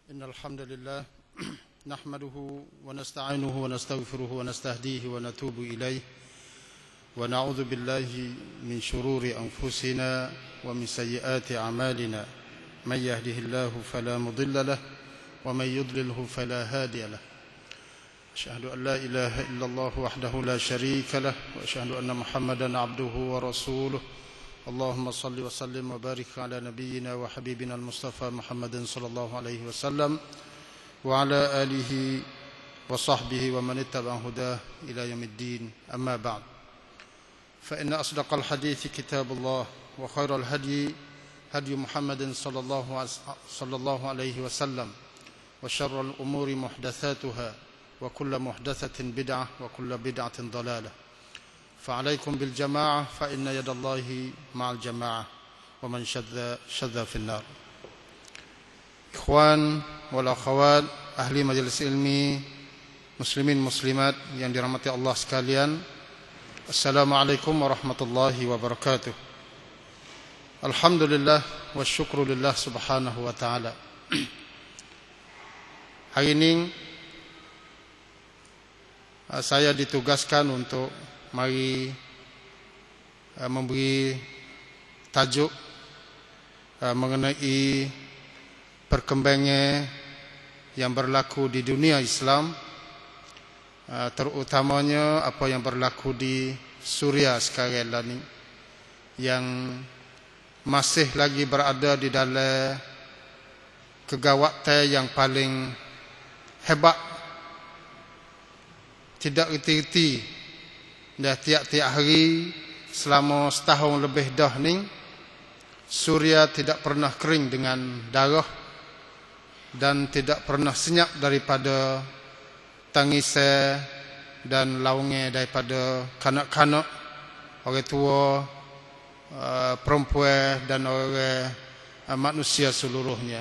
إن الحمد لله نحمده ونستعينه ونستغفره ونستهديه ونتوب إليه ونعوذ بالله من شرور أنفسنا ومن سيئات أعمالنا من يهده الله فلا مضل له ومن يضلله فلا هادي له أشهد أن لا إله إلا الله وحده لا شريك له وأشهد أن محمدا عبده ورسوله اللهم صل وسلم وبارك على نبينا وحبيبنا المصطفى محمد صلى الله عليه وسلم وعلى آله وصحبه ومن اتبع هداه إلى يوم الدين أما بعد فإن أصدق الحديث كتاب الله وخير الهدي هدي محمد صلى الله عليه وسلم وشر الأمور محدثاتها وكل محدثة بدعة وكل بدعة ضلالة فعليكم بالجماعة فإن يد الله مع الجماعة ومن شذ في النار. Ikhwan wal akhwat ahli majelis ilmi muslimin muslimat yang dirahmati Allah sekalian, Assalamualaikum warahmatullahi wabarakatuh. Alhamdulillah wa syukrulillah subhanahu wa ta'ala. Hari ini saya ditugaskan untuk mari memberi tajuk mengenai perkembangan yang berlaku di dunia Islam, terutamanya apa yang berlaku di Suria sekarang ini, yang masih lagi berada di dalam kegawatan yang paling hebat, tidak reti-reti. Dah tiap-tiap hari selama setahun lebih dah ni, Suria tidak pernah kering dengan darah dan tidak pernah senyap daripada tangisan dan laungnya daripada kanak-kanak, orang tua, perempuan dan orang manusia seluruhnya.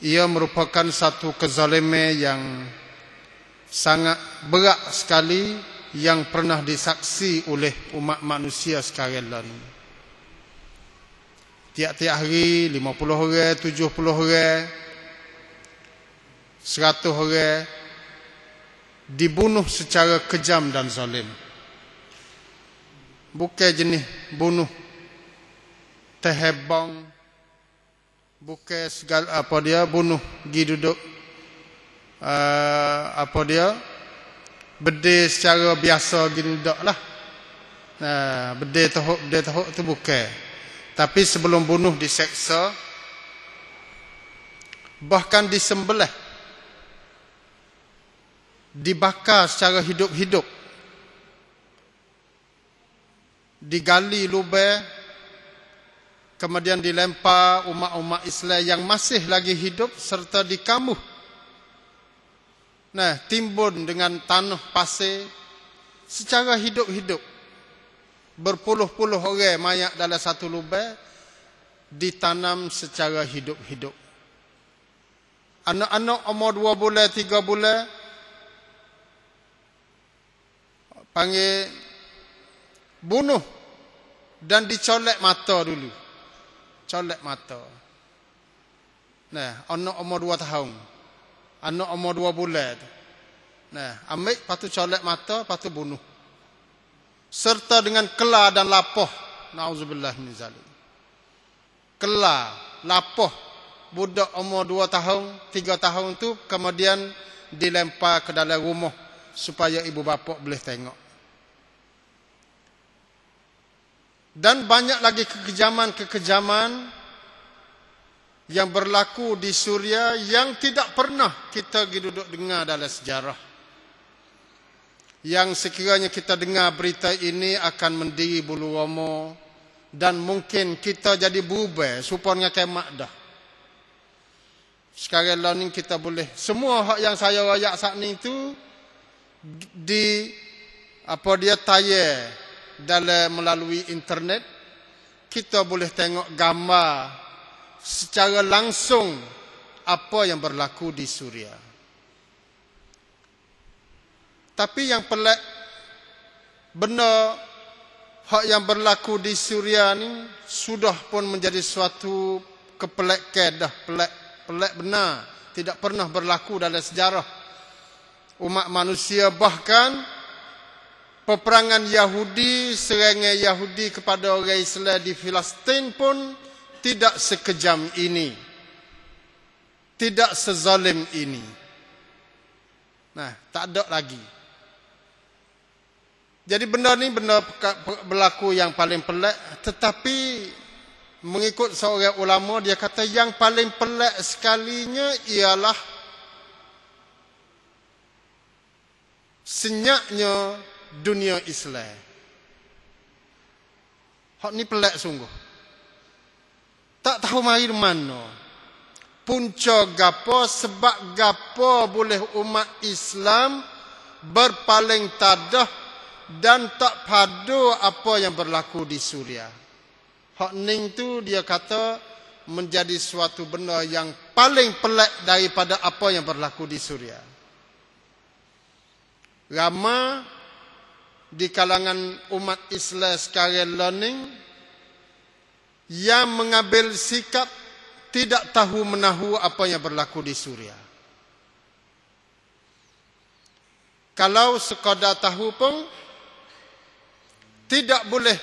Ia merupakan satu kezaliman yang sangat berat sekali yang pernah disaksi oleh umat manusia sekarang ini. Tiap-tiap hari 50 orang, 70 orang, 100 orang dibunuh secara kejam dan zalim. Bukan jenis bunuh terhebang, bukan segala apa dia bunuh pergi duduk berdeh secara biasa gini tak lah. Berdeh tahuk tu bukan. Tapi sebelum bunuh diseksa, bahkan disembelih, dibakar secara hidup-hidup, digali lubang, kemudian dilempar umat-umat Islam yang masih lagi hidup serta dikamuh. Timbun dengan tanah pasir secara hidup-hidup. Berpuluh-puluh orang mayat dalam satu lubang ditanam secara hidup-hidup. Anak-anak umur 2 bulan, 3 bulan panggil bunuh dan dicolek mata dulu. Colek mata. Anak umur 2 tahun. Anak umur 2 bulan tu. Ambil, lepas tu colek mata, lepas tu bunuh. Serta dengan kelah dan lapah. Na'udzubillah min zalim. Kelah, lapah. Budak umur 2 tahun, 3 tahun tu kemudian dilempar ke dalam rumah supaya ibu bapa boleh tengok. Dan banyak lagi kekejaman-kekejaman yang berlaku di Suria yang tidak pernah kita duduk dengar dalam sejarah. Yang sekiranya kita dengar berita ini akan mendiri bulu roma dan mungkin kita jadi berubah supaya kiamat dah. Sekarang ni kita boleh semua hak yang saya rayak saat ni tu di tayar dalam melalui internet, kita boleh tengok gambar secara langsung apa yang berlaku di Suria. Tapi yang pelik, benar hak yang berlaku di Suria ni sudah pun menjadi suatu kepelekan dah, pelik benar. tidak pernah berlaku dalam sejarah umat manusia. Bahkan peperangan Yahudi, serangan Yahudi kepada orang Islam di Palestin pun tidak sekejam ini, tidak sezalim ini. Nah, tak ada lagi. Jadi benda ni benda berlaku yang paling pelik. Tetapi mengikut seorang ulama, dia kata yang paling pelik sekalinya ialah senyapnya dunia Islam. Hak ni pelik sungguh. Tak tahu mari mana. Punca gapo, sebab gapo boleh umat Islam berpaling tadah dan tak padu apa yang berlaku di Suria. Hak ning tu dia kata menjadi suatu benda yang paling pelik daripada apa yang berlaku di Suria. Ramai di kalangan umat Islam sekarang learning yang mengambil sikap tidak tahu menahu apa yang berlaku di Suria. Kalau sekadar tahu pun tidak boleh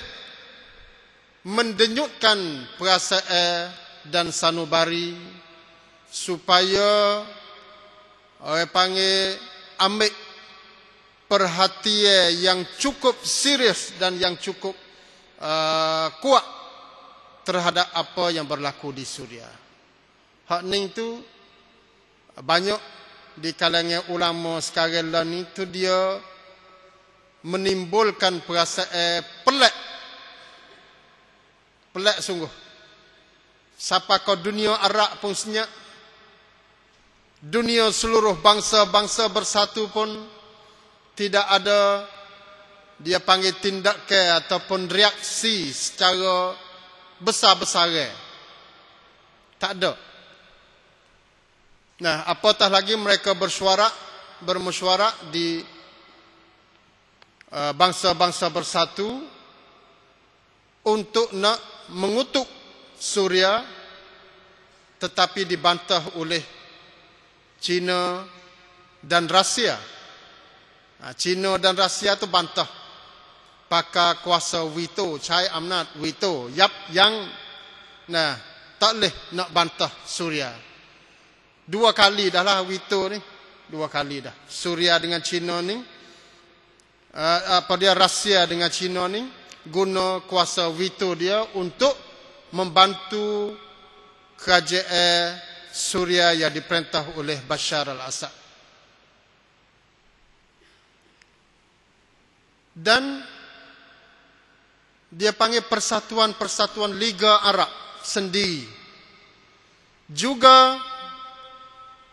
mendenyutkan perasaan dan sanubari supaya orang panggil ambil perhatian yang cukup serius dan yang cukup kuat terhadap apa yang berlaku di Suria. Hak ning tu banyak di kalangan ulama sekarang lah ni tu dia menimbulkan perasaan pelik. Pelik sungguh. Siapa kau dunia Arab pun senyap. Dunia seluruh bangsa-bangsa bersatu pun tidak ada dia panggil tindakan ataupun reaksi secara besar-besaran. Tak ada. Nah, apatah lagi mereka bermesyuarat di bangsa-bangsa bersatu untuk nak mengutuk Suria, tetapi dibantah oleh China dan Rusia. China dan Rusia tu bantah pakai kuasa veto, cai amnat veto. Yang tak boleh nak bantah Suria. 2 kali dah lah veto ni. 2 kali dah. Suria dengan China ni, Rusia dengan China ni guna kuasa veto dia untuk membantu kerajaan Suria yang diperintah oleh Bashar al-Assad. Dan dia panggil persatuan Liga Arab sendiri juga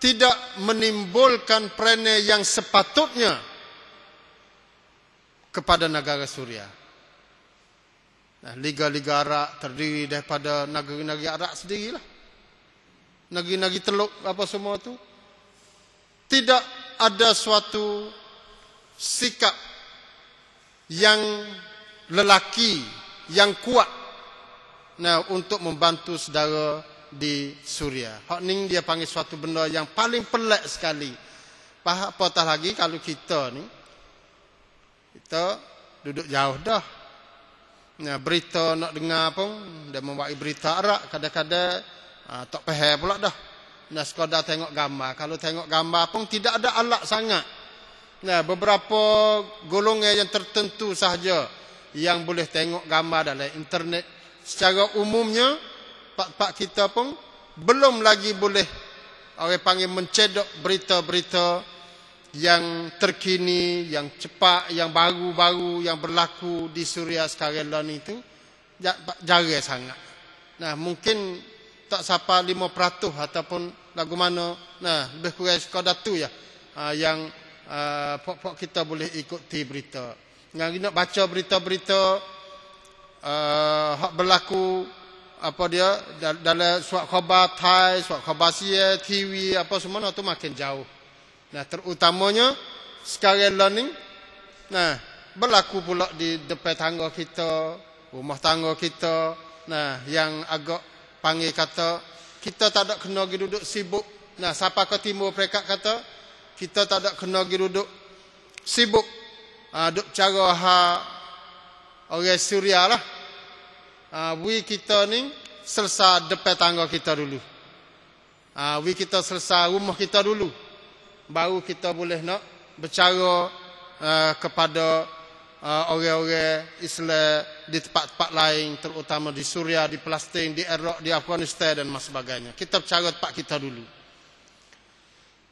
tidak menimbulkan perangai yang sepatutnya kepada negara Suria. Nah, Liga-Liga Arab terdiri daripada negeri-negeri Arab sendirilah. Negeri-negeri Teluk apa semua tu. Tidak ada suatu sikap yang lelaki, yang kuat untuk membantu saudara di Suria. Hak ni dia panggil suatu benda yang paling pelik sekali. Apatah lagi kalau kita ni, kita duduk jauh dah. Berita nak dengar pun, dia membawa berita Arab, kadang-kadang tak faham pula dah. Sekadar tengok gambar. Kalau tengok gambar pun tidak ada alat sangat. Beberapa golongan yang tertentu sahaja yang boleh tengok gambar dalam internet. Secara umumnya, pak-pak kita pun belum lagi boleh orang panggil mencedok berita-berita yang terkini, yang cepat, yang baru-baru yang berlaku di Suria sekarang ni itu jarang sangat. Mungkin tak sampai 5% ataupun lagu mana. Lebih kurang sekadar tu ya yang pok-pok kita boleh ikuti berita. Yang nak baca berita-berita hak berlaku apa dia dalam surat khabar Thai, surat khabar Sia, TV apa semua tu makin jauh. Terutamanya sekarang learning berlaku pula di depan tangga kita, rumah tangga kita. Yang agak panggil kata kita tak ada kena duduk sibuk Nah, siapa ke timur perekat kata, kita tak ada kena pergi duduk sibuk. Duduk cara orang Suria lah. We kita ni selesai depan tangga kita dulu. We kita selesai rumah kita dulu. Baru kita boleh nak bercara kepada orang-orang Islam di tempat-tempat lain, terutama di Suria, di Palestin, di Iraq, di Afghanistan dan sebagainya. Kita bercara tempat kita dulu.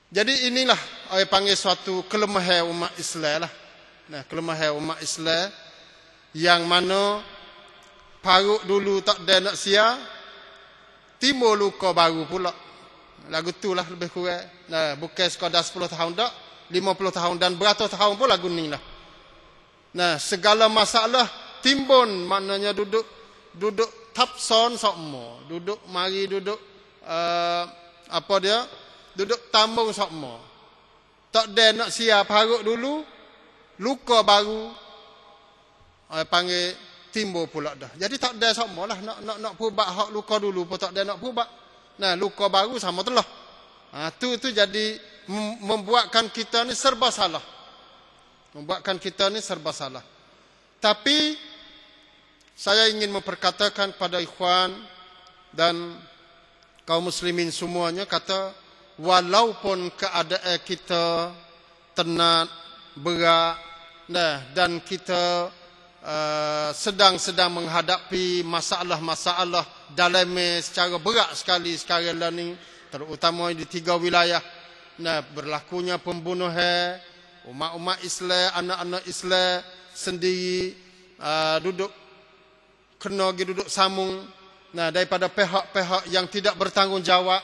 Jadi inilah orang panggil suatu kelemahan umat Islam lah. Nah, kelemahan umat Islam yang mana parut dulu tak ada nak sia, timbul luka baru pula. Lagu tu lah lebih kurang. Nah, bukan sekadar 10 tahun tak, 50 tahun dan beratus tahun pun lagu ni lah. Nah, segala masalah timbun, maknanya duduk tapson sokmo, duduk mari duduk apa dia? Duduk tambung sokmo. Tak ada nak siap parut dulu, luka baru panggil timbul pula dah. Jadi tak ada sokmo lah nak pubat hak luka dulu pun tak ada nak pubat. Nah, luka baru sama telah. Tu jadi membuatkan kita ni serba salah. Membuatkan kita ni serba salah. Tapi saya ingin memperkatakan kepada ikhwan dan kaum muslimin semuanya, kata walaupun keadaan kita tenat, berat, dan kita sedang menghadapi masalah-masalah dalam secara berat sekali sekarang ni, terutama di 3 wilayah. Berlakunya pembunuhan umat-umat Islam, anak-anak Islam sendiri duduk sambung daripada pihak-pihak yang tidak bertanggungjawab,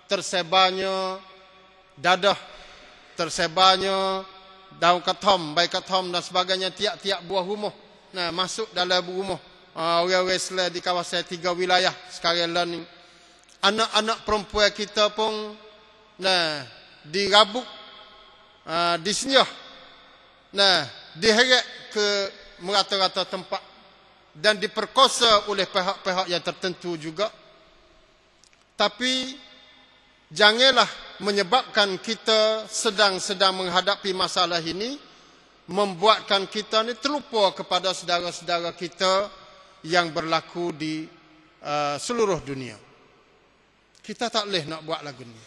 tersebarnya dadah, tersebarnya daun katom, baik katom dan sebagainya tiap-tiap buah rumah. Masuk dalam rumah orang-orang Islam di kawasan 3 wilayah sekarang ni. Anak-anak perempuan kita pun dirabuk, disenyah, diheret ke merata-rata tempat dan diperkosa oleh pihak-pihak yang tertentu juga. Tapi janganlah menyebabkan kita sedang menghadapi masalah ini membuatkan kita ni terlupa kepada saudara-saudara kita yang berlaku di seluruh dunia. Kita tak boleh nak buat lagu ni.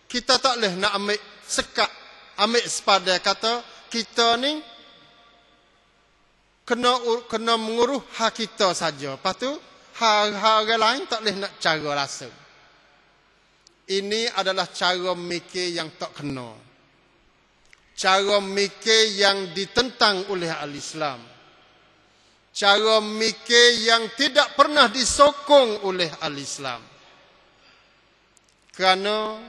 Kita tak boleh nak ambil sekat, ambil sepada kata kita ni kena menguruh hak kita saja. Lepas tu hak orang lain tak boleh nak cara rasa. Ini adalah cara mikir yang tak kena. Cara mikir yang ditentang oleh al-Islam. Cara mikir yang tidak pernah disokong oleh al-Islam. Kerana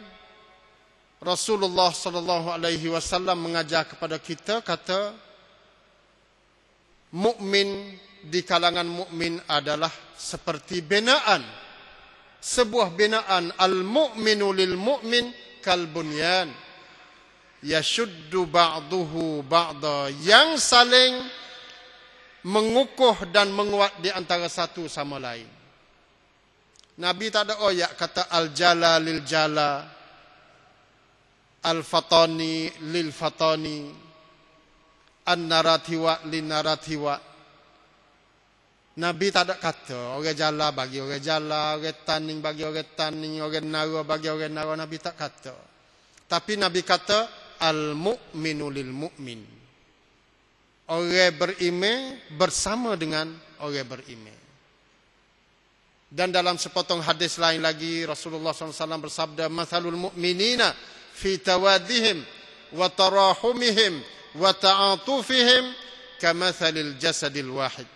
Rasulullah sallallahu alaihi wasallam mengajar kepada kita, kata mukmin di kalangan mukmin adalah seperti binaan. Sebuah binaan, al-mu'minu lil mu'min kal bunyan yashuddu ba'duhu ba'da, yang saling mengukuh dan menguat di antara satu sama lain. Nabi tak ada ayat kata al-jala lil jala, al-fatani lil fatani, an-naratiwa lin naratiwa. Nabi tak ada kata orang jala bagi orang jala, orang taning bagi orang taning, orang nara bagi orang nara. Nabi tak kata. Tapi Nabi kata al-mu'minu lil mu'min. Orang beriman bersama dengan orang beriman. Dan dalam sepotong hadis lain lagi Rasulullah SAW bersabda, mathalul mu'minina fi tawadihim wa tarahumihim wa ta'atufihim kamathalil jasadil wahid.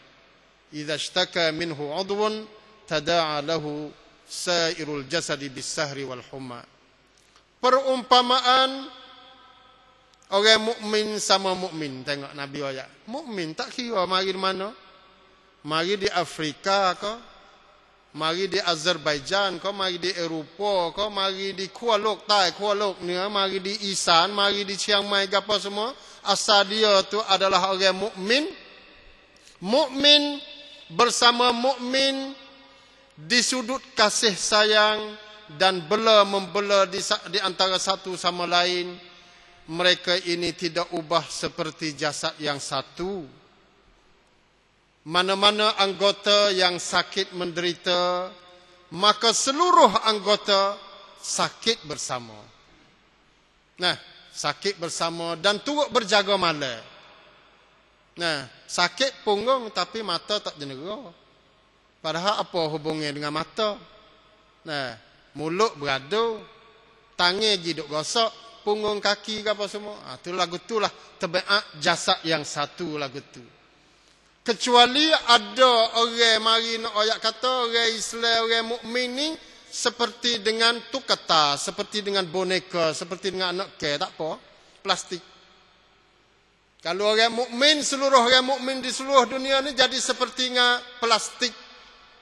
Idza ishtaka minhu 'udwun tada'a lahu sairul jasadi bis-sahri wal humma. Perumpamaan orang mukmin sama mukmin. Tengok Nabi ayat. Mukmin tak kira mari di mana. Mari di Afrika ke, mari di Azerbaijan ke, mari di Eropah ke, mari di Kuala Lumpur ni, mari di Isan, mari di Chiang Mai ke apa semua. Asal dia tu adalah orang mukmin. Mukmin bersama mukmin di sudut kasih sayang, dan bela-membela di antara satu sama lain, mereka ini tidak ubah seperti jasad yang satu. Mana-mana anggota yang sakit menderita, maka seluruh anggota sakit bersama. Nah, sakit bersama dan turut berjaga malam. Nah, sakit punggung tapi mata tak jenera. Padahal apa hubungnya dengan mata? Nah, mulut beradu, tangan jiduk gosok, punggung kaki ke apa semua. Tu lagu tu lah tabiat jasad yang satu lagu tu. Kecuali ada orang mari nak ayat kata orang Islam, orang mukmin ni seperti dengan tukata, seperti dengan boneka, seperti dengan anak ke, tak apa, plastik. Kalau orang mukmin, seluruh orang mukmin di seluruh dunia ni jadi seperti dengan plastik.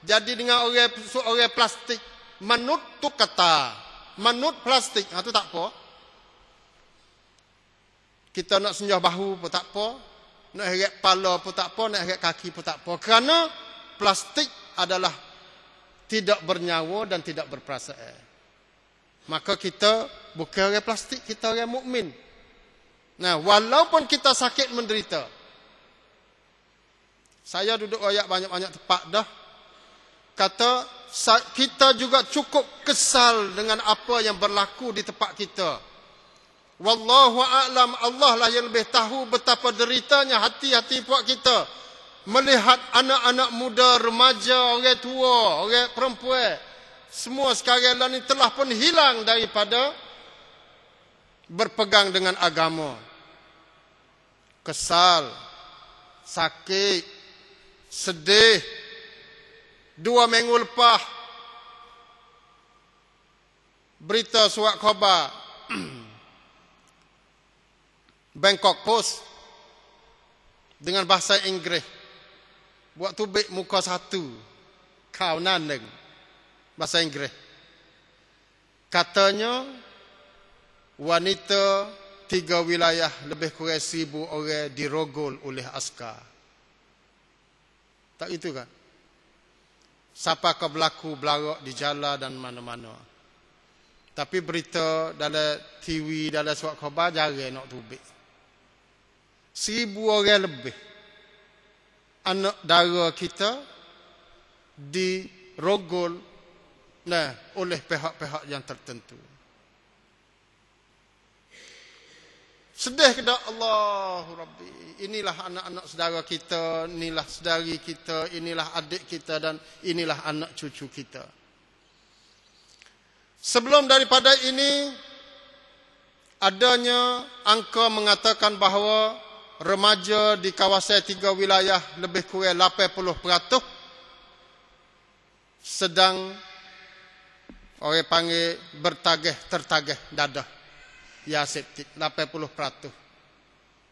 Jadi dengan orang plastik, manut tukata, manut plastik, itu tak apa. Kita nak senjah bahu pun tak apa, nak heret kepala pun tak apa, nak heret kaki pun tak apa. Kerana plastik adalah tidak bernyawa dan tidak berperasaan. Maka kita bukan orang plastik, kita orang mukmin. Nah, walaupun kita sakit menderita. Saya duduk ayat banyak-banyak tempat dah. Kata, kita juga cukup kesal dengan apa yang berlaku di tempat kita. Wallahu a'lam, Allah lah yang lebih tahu betapa deritanya hati-hati puak kita. Melihat anak-anak muda, remaja, orang tua, orang perempuan, semua sekarang ni telah pun hilang daripada berpegang dengan agama. Kesal, sakit, sedih. 2 minggu lepas, berita surat khabar Bangkok Post dengan bahasa Inggeris. Buat tubik muka 1. Kau nandeng. Bahasa Inggeris. Katanya, wanita 3 wilayah lebih kurang 1000 orang dirogol oleh askar. Tak itu kan? Siapa kau berlaku belarak di jalan dan mana-mana. Tapi berita dalam TV, dalam surat khabar jarang nak tubik. 1000 orang lebih anak dara kita dirogol oleh pihak-pihak yang tertentu. Sedih ke tak? Allahu Rabbi. Inilah anak-anak saudara kita, inilah saudari kita, inilah adik kita dan inilah anak cucu kita. Sebelum daripada ini, adanya angka mengatakan bahawa remaja di kawasan 3 wilayah lebih kurang 80% sedang orang panggil tertagih dadah Yasiptik, 80%.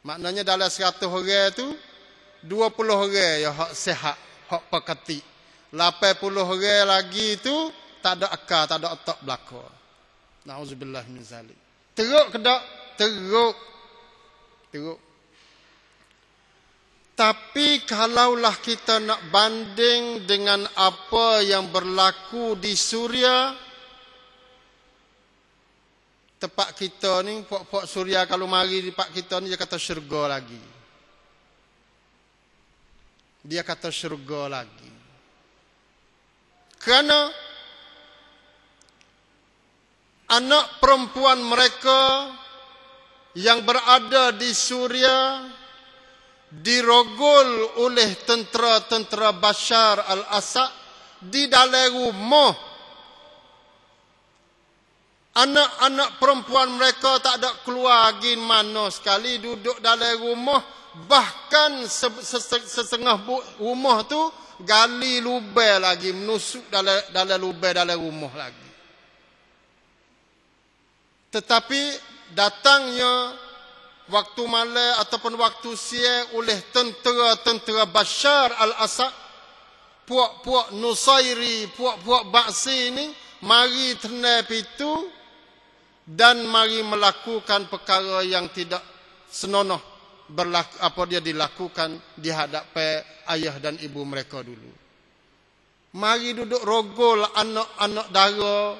Maknanya dalam 100 orang tu 20 orang yang hak sihat, hak peketik. 80 orang lagi tu tak ada akal, tak ada otak belaka. Nauzubillah min zalik. Teruk ke tak? Teruk. Tapi kalaulah kita nak banding dengan apa yang berlaku di Suria, tempat kita ni, puak-puak Suria kalau mari di tempat kita ni, dia kata syurga lagi. Dia kata syurga lagi. Kerana anak perempuan mereka yang berada di Suria dirogol oleh tentera-tentera Bashar al-Assad di dalam rumah. Anak-anak perempuan mereka tak ada keluar pergi mana sekali, duduk dalam rumah. Bahkan setengah rumah tu gali lubang lagi, menusuk dalam lubang dalam rumah lagi. Tetapi datangnya waktu malam ataupun waktu siang oleh tentera-tentera Bashar al-Assad, puak-puak Nusairi, puak-puak Ba'si ni mari tenai pitu dan mari melakukan perkara yang tidak senonoh dilakukan di hadapan ayah dan ibu mereka dulu. Mari duduk rogol anak-anak dara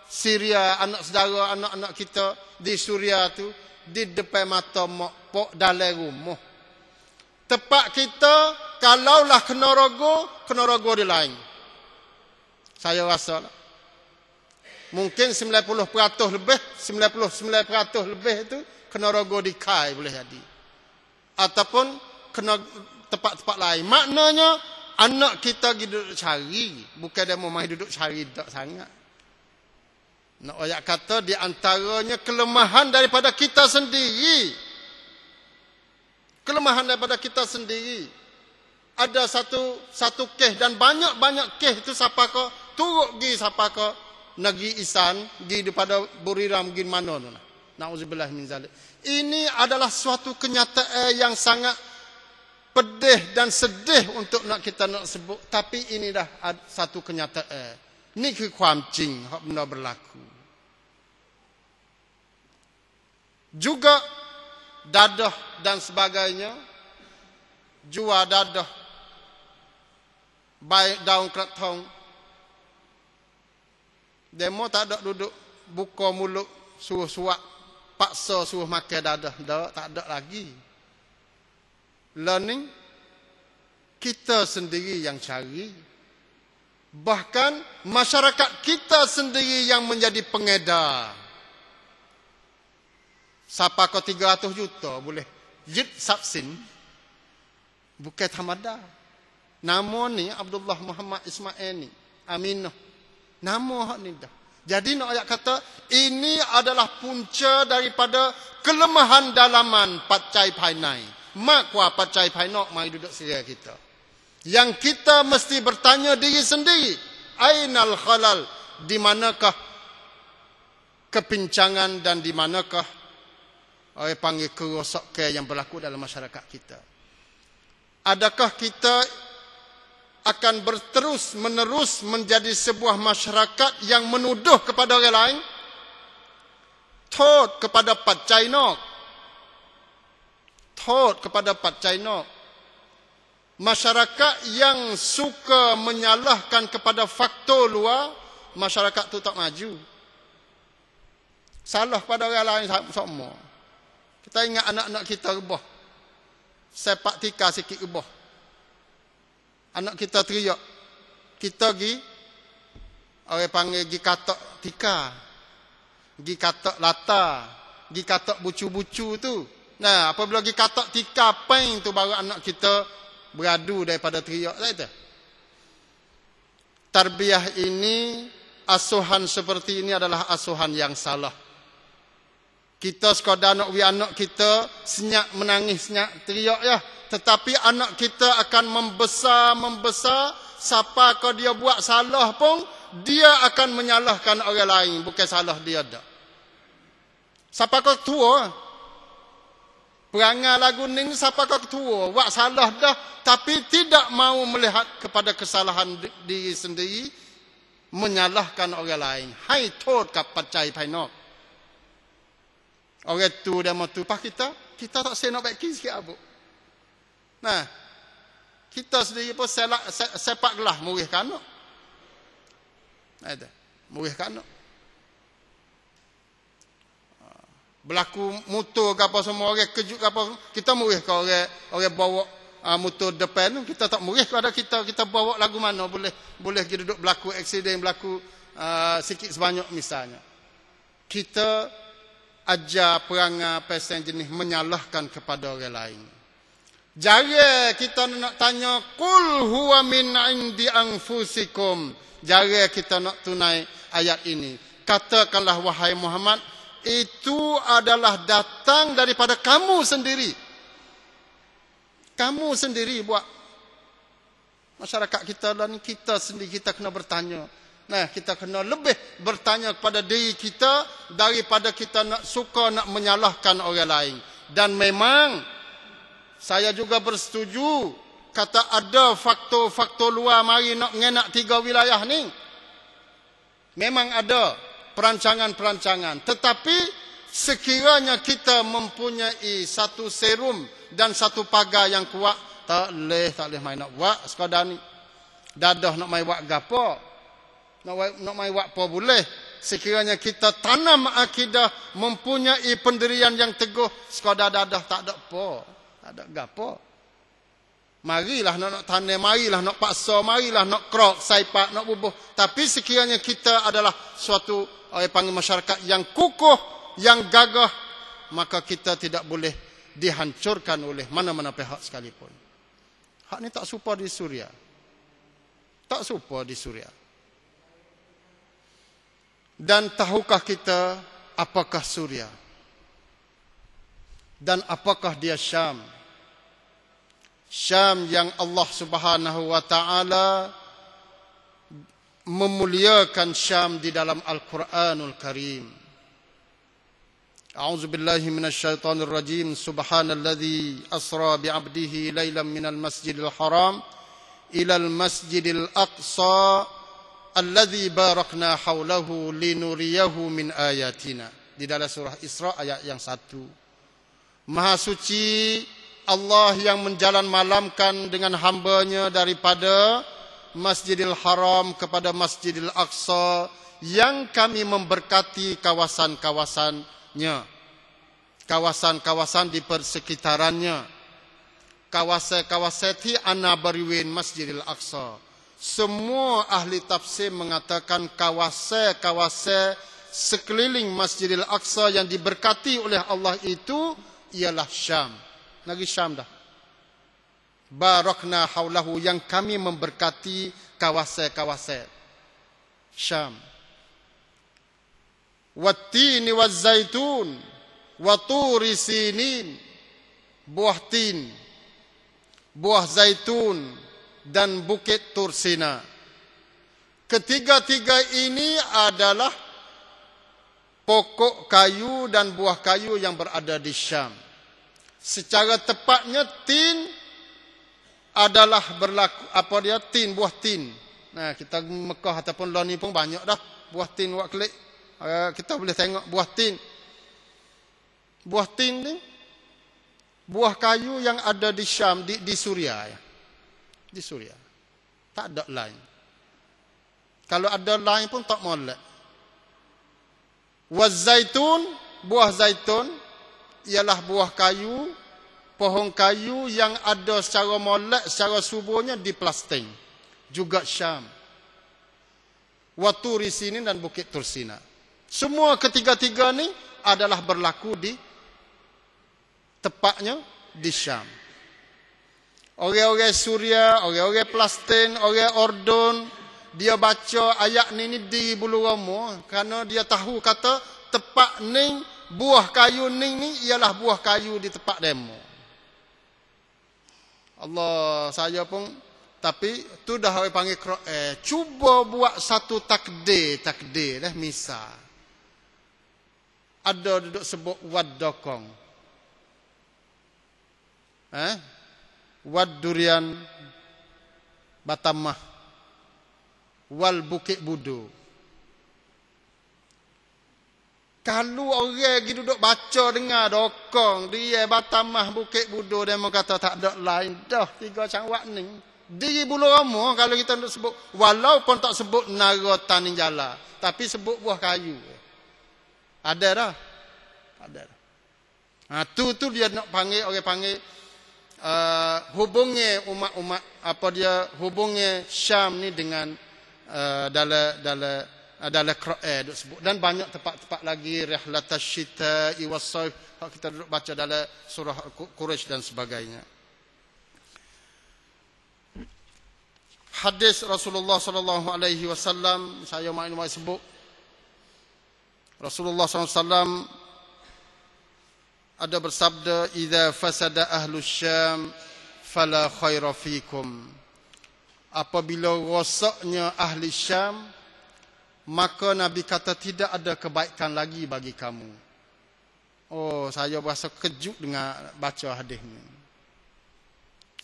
Syria, anak saudara, anak-anak kita di Suria tu, di depan mata mak pok dalam rumah. Tempat kita, kalaulah kena rogo di lain. Saya rasa lah. Mungkin 90% lebih, 99% lebih itu kena rogo di kai boleh jadi. Ataupun kena tempat-tempat lain. Maknanya, anak kita pergi duduk cari. Bukan dia mau main duduk cari tak sangat. Nak ayat kata di antaranya kelemahan daripada kita sendiri. Kelemahan daripada kita sendiri. Ada satu kes dan banyak kes itu siapa ke turut pergi siapa ke negeri Isan, pergi daripada Buriram pergi mana tu. Nauzubillah min zalik. Ini adalah suatu kenyataan yang sangat pedih dan sedih untuk kita nak sebut, tapi ini dah satu kenyataan. Iniคือความจริงyang benar berlaku. Juga dadah dan sebagainya, jual dadah, baik daun keratong. Demo tak ada duduk buka mulut suruh suak, paksa suruh makan dadah, tak ada lagi. Learning kita sendiri yang cari. Bahkan masyarakat kita sendiri yang menjadi pengedar. Siapa kau 300 juta boleh jid sabsin. Bukan tamada. Nama ni Abdullah Muhammad Ismail ni. Aminah. Nama hak ni dah. Jadi nak ayat kata ini adalah punca daripada kelemahan dalaman pacai painai. Mak kuah pacai painok mai duduk seria kita. Yang kita mesti bertanya diri sendiri, ainal khalal, di manakah kepincangan dan di manakah orang panggil kerosakan yang berlaku dalam masyarakat kita. Adakah kita akan berterus menerus menjadi sebuah masyarakat yang menuduh kepada orang lain, thot kepada pacai nok, thot kepada pacai nok. Masyarakat yang suka menyalahkan kepada faktor luar, masyarakat tu tak maju. Salah pada orang lain semua. Kita ingat anak-anak kita rebah. Sepak tika sikit rebah. Anak kita teriak. Kita pergi, orang panggil pergi katak tika. Pergi katak lata. Pergi katak bucu-bucu tu. Nah, apabila pergi katak tika peng tu baru anak kita beradu daripada teriak saja. Tarbiyah ini, asuhan seperti ini adalah asuhan yang salah. Kita sekadar nak anak kita senyap menangis, senyap teriak ya, tetapi anak kita akan membesar, siapa kau dia buat salah pun dia akan menyalahkan orang lain, bukan salah dia dah. Siapa kau tua? Perangai lagu ni siapa kau tua, buat salah dah, tapi tidak mau melihat kepada kesalahan diri sendiri, menyalahkan orang lain. Hai thot kap pacai painok. Orang tu dia mau tupah kita tak senok baik sikit abu. Nah, kita sendiri pun sepak gelah murih kanok. Ada, murih kanok. Berlaku motor ke apa semua, orang kejut ke apa, kita murih ke orang bawa motor depan tu, kita tak murih kepada kita bawa lagu mana, boleh pergi duduk berlaku aksiden, berlaku sikit sebanyak misalnya. Kita ajar perangai pesen jenis menyalahkan kepada orang lain. Jari kita nak tanya, kul huwa min indi anfusikum. Jari kita nak tunai ayat ini. Katakanlah wahai Muhammad, itu adalah datang daripada kamu sendiri. Kamu sendiri buat. Masyarakat kita dan kita sendiri, kita kena bertanya. Nah, kita kena lebih bertanya kepada diri kita daripada kita nak suka nak menyalahkan orang lain. Dan memang saya juga bersetuju kata ada faktor-faktor luar mari nak ngenak 3 wilayah ni. Memang ada perancangan-perancangan. Tetapi sekiranya kita mempunyai satu serum dan satu pagar yang kuat, tak boleh main nak buat sekadar ni. Dadah nak main buat gapo. Nak main buat apa boleh. sekiranya kita tanam akidah, mempunyai pendirian yang teguh, sekadar dadah tak ada apa, tak ada gapo. Marilah nak tanam, marilah nak paksa, marilah nak krok, saipak, nak bubuh. Tapi sekiranya kita adalah suatu panggil masyarakat yang kukuh, yang gagah, maka kita tidak boleh dihancurkan oleh mana-mana pihak sekalipun. Hak ni tak serupa di Suria. Tak serupa di Suria. Dan tahukah kita apakah Suria? Dan apakah dia Syam? Syam yang Allah Subhanahu wa taala memuliakan Syam di dalam Al-Quranul Karim. A'udzu billahi minasyaitonir rajim. Subhanalladzi asra bi'abdihi lailan minal masjidil haram ilal masjidil aqsa alladzi barakna haulahu linuriyahu min ayatina. Di dalam surah Isra ayat yang 1. Maha suci Allah yang menjalan malamkan dengan hambanya daripada Masjidil Haram kepada Masjidil Aqsa, yang kami memberkati kawasan-kawasannya, kawasan-kawasan di persekitarannya. Kawasan-kawasan ti ana bariwin Masjidil Aqsa. Semua ahli tafsir mengatakan kawasan-kawasan sekeliling Masjidil Aqsa yang diberkati oleh Allah itu ialah Syam. Negeri Syam dah. Barakna haulahu, yang kami memberkati kawasan-kawasan Syam. Wattini wazzaitun wa turi sinin, buah tin, buah zaitun dan bukit Tursina. Ketiga-tiga ini adalah pokok kayu dan buah kayu yang berada di Syam. Secara tepatnya tin adalah berlaku tin, buah tin. Nah, kita Mekah ataupun Loni pun banyak dah buah tin wak klik. Kita boleh tengok buah tin. Buah tin ni buah kayu yang ada di Syam, di Suria ya. Di Suria. Tak ada lain. Kalau ada lain pun tak molek. Wazaitun, buah zaitun ialah buah kayu, pohon kayu yang ada secara molek, secara suburnya di Palestin, juga Syam. Wa turi sinin dan bukit Tursina. Semua ketiga-tiga ni adalah berlaku di tepatnya di Syam. Orang-orang Suria, orang-orang Palestin, orang Ordon, dia baca ayat ni di bulu roma kerana dia tahu kata tepat ni buah kayu ni ialah buah kayu di tempat demo. Allah, saya pun tapi tu dah orang panggil cuba buat satu takdir misal. Ada duduk sebut wad dokong. Wad durian Batamah, wal bukit budu. Kalau orang pergi duduk baca dengar dokong dia Batamah bukit budu, dia mau kata tak ada lain dah tiga cangwak ni. Di bulu rama kalau kita nak sebut, walaupun tak sebut nara taning jala, tapi sebut buah kayu. Ada dah. Ada dah. Tu dia nak panggil, orang panggil hubungi umat-umat, apa dia hubungi Syam ni dengan dalam Quran disebut, dan banyak tempat-tempat lagi, rihlatash syita'i was-sayf kita duduk baca dalam surah Quraisy dan sebagainya. Hadis Rasulullah sallallahu alaihi wasallam, saya main sebut Rasulullah sallallahu alaihi wasallam ada bersabda, idza fasada ahlus syam fala khaira fikum. Apabila rosaknya ahli Syam, maka Nabi kata tidak ada kebaikan lagi bagi kamu. Oh, saya berasa kejut dengan baca hadis ni.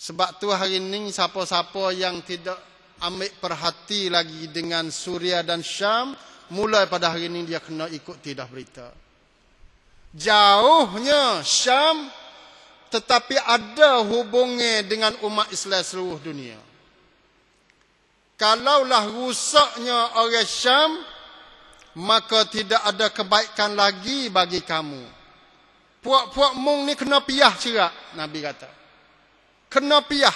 Sebab tu hari ni siapa-siapa yang tidak ambil perhati lagi dengan Suria dan Syam, mulai pada hari ni dia kena ikuti dah berita. Jauhnya Syam, tetapi ada hubungnya dengan umat Islam seluruh dunia. Kalaulah rusaknya orang Syam, maka tidak ada kebaikan lagi bagi kamu. Puak-puak mung ni kena piyah cerak, Nabi kata. Kena piyah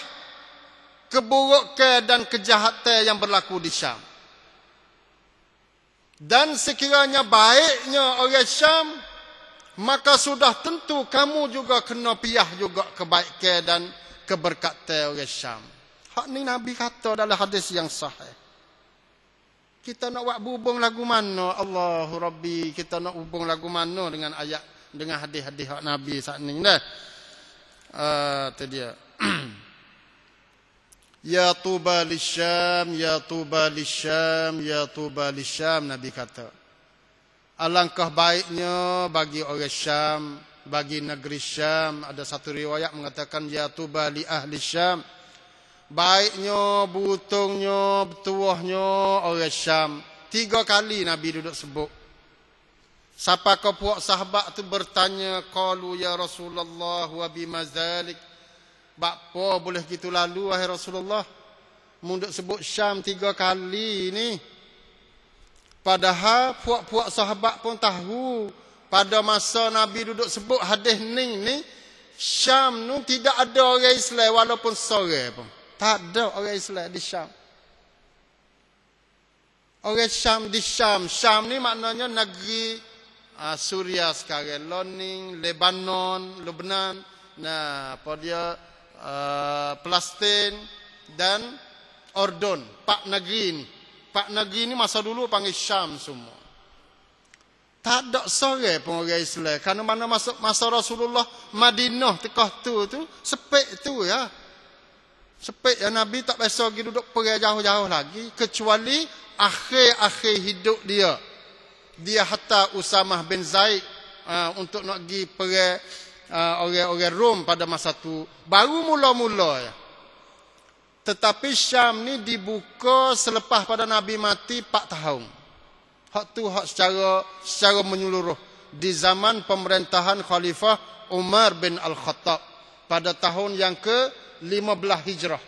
keburukan dan kejahatan yang berlaku di Syam. Dan sekiranya baiknya orang Syam, maka sudah tentu kamu juga kena piyah juga kebaikan dan keberkatan orang Syam. Hak ni Nabi kata dalam hadis yang sahih. Kita nak buat hubung lagu mana? Allahu Rabbi, kita nak hubung lagu mana dengan ayat, dengan hadis-hadis hak Nabi saat ni dah. Itu dia. Ya tuba lisyam, ya tuba lisyam, ya tuba lisyam, Nabi kata. Alangkah baiknya bagi orang Syam, bagi negeri Syam. Ada satu riwayat mengatakan ya tuba li ahli Syam. Baiknya, butungnya, betuahnya orang Syam. 3 kali Nabi duduk sebut. Siapa kau puak sahabat tu bertanya, qalu ya Rasulullah wa bima zalik. Bakpo boleh gitu lalu wahai Rasulullah? Munduk sebut Syam 3 kali ni. Padahal puak-puak sahabat pun tahu pada masa Nabi duduk sebut hadis ni Syam tu tidak ada orang Islam walaupun sore pun. Tak ada orang Islam di Syam. Orang Syam di Syam. Syam ni maknanya negeri Suria sekarang, Lebanon, Lebanon, nah apa dia Palestin dan Ordon. 4 negeri ni. 4 negeri ni masa dulu panggil Syam semua. Tak ada sore pun orang Islam. Kerana mana masa Rasulullah Madinah tekah tu sepik tu ya. Sepik ya, Nabi tak biasa pergi duduk pergi jauh-jauh lagi. Kecuali akhir-akhir hidup dia. Dia hatta Usamah bin Zaid untuk nak pergi pergi orang-orang Rom pada masa tu. Baru mula-mula ya. Tetapi Syam ni dibuka selepas pada Nabi mati 4 tahun. Hak tu hak secara menyeluruh. Di zaman pemerintahan Khalifah Umar bin Al-Khattab. Pada tahun yang ke-15 Hijrah.